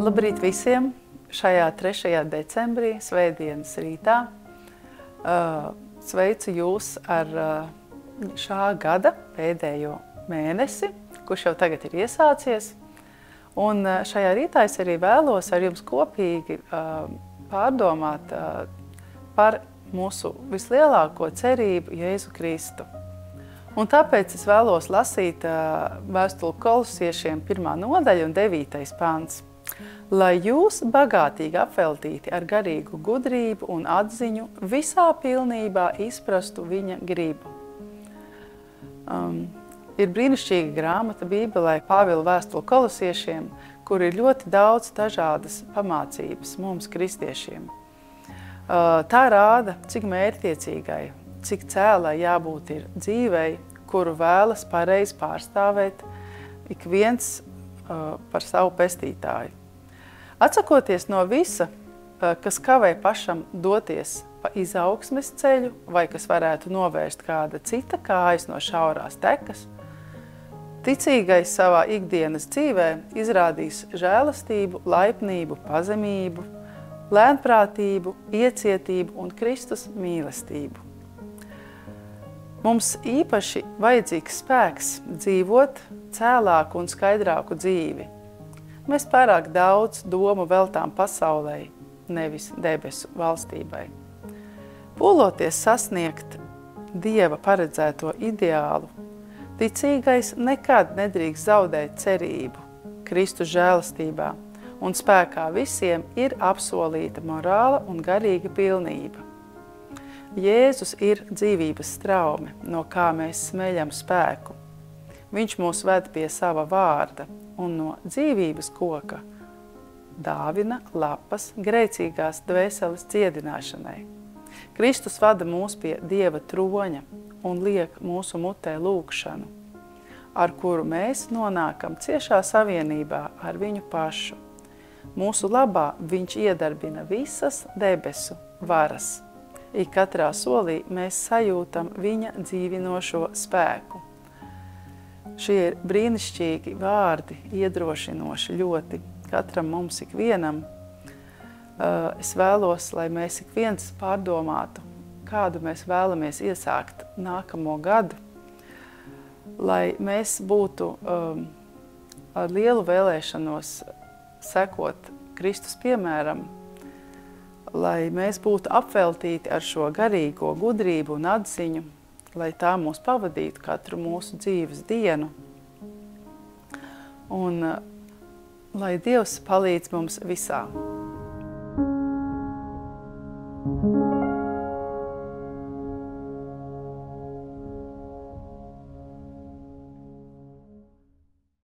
Labrīt visiem! Šajā 3. decembrī, svētdienas rītā, sveicu jūs ar šā gada pēdējo mēnesi, kurš jau tagad ir iesācies. Un šajā rītā es arī vēlos ar jums kopīgi pārdomāt par mūsu vislielāko cerību Jēzu Kristu. Un tāpēc es vēlos lasīt vēstuli Kolosiešiem 1. nodaļa un 9. pants. Lai jūs bagātīgi apveltīti ar garīgu gudrību un atziņu visā pilnībā izprastu viņa gribu. Ir brīnišķīga grāmata Bībelē, Pāvila vēstule Kolosiešiem, kur ir ļoti daudz dažādas pamācības mums, kristiešiem. Tā rāda, cik mērķtiecīgai, cik cēlai jābūt ir dzīvei, kuru vēlas pareizi pārstāvēt ik viens par savu pestītāju. Atsakoties no visa, kas kavē pašam doties pa izaugsmes ceļu vai kas varētu novērst kāda cita kājas no šaurās tekas, ticīgais savā ikdienas dzīvē izrādīs žēlastību, laipnību, pazemību, lēnprātību, iecietību un Kristus mīlestību. Mums īpaši vajadzīgs spēks dzīvot cēlāku un skaidrāku dzīvi. Mēs pārāk daudz domu veltām pasaulē, nevis debesu valstībai. Pūloties sasniegt Dieva paredzēto ideālu, ticīgais nekad nedrīkst zaudēt cerību Kristus žēlastībā, un spēkā visiem ir apsolīta morāla un garīga pilnība. Jēzus ir dzīvības straume, no kā mēs smeļam spēku. Viņš mūs ved pie sava vārda un no dzīvības koka dāvina lapas grēcīgās dvēseles dziedināšanai. Kristus vada mūs pie Dieva troņa un liek mūsu mutē lūgšanu, ar kuru mēs nonākam ciešā savienībā ar viņu pašu. Mūsu labā viņš iedarbina visas debesu varas. Ik katrā solī mēs sajūtam viņa dzīvinošo spēku. Šie ir brīnišķīgi vārdi, iedrošinoši ļoti katram mums ikvienam. Es vēlos, lai mēs ik viens pārdomātu, kādu mēs vēlamies iesākt nākamo gadu, lai mēs būtu ar lielu vēlēšanos sekot Kristus piemēram, lai mēs būtu apveltīti ar šo garīgo gudrību un atziņu, lai tā mūs pavadītu katru mūsu dzīves dienu. Un lai Dievs palīdz mums visā.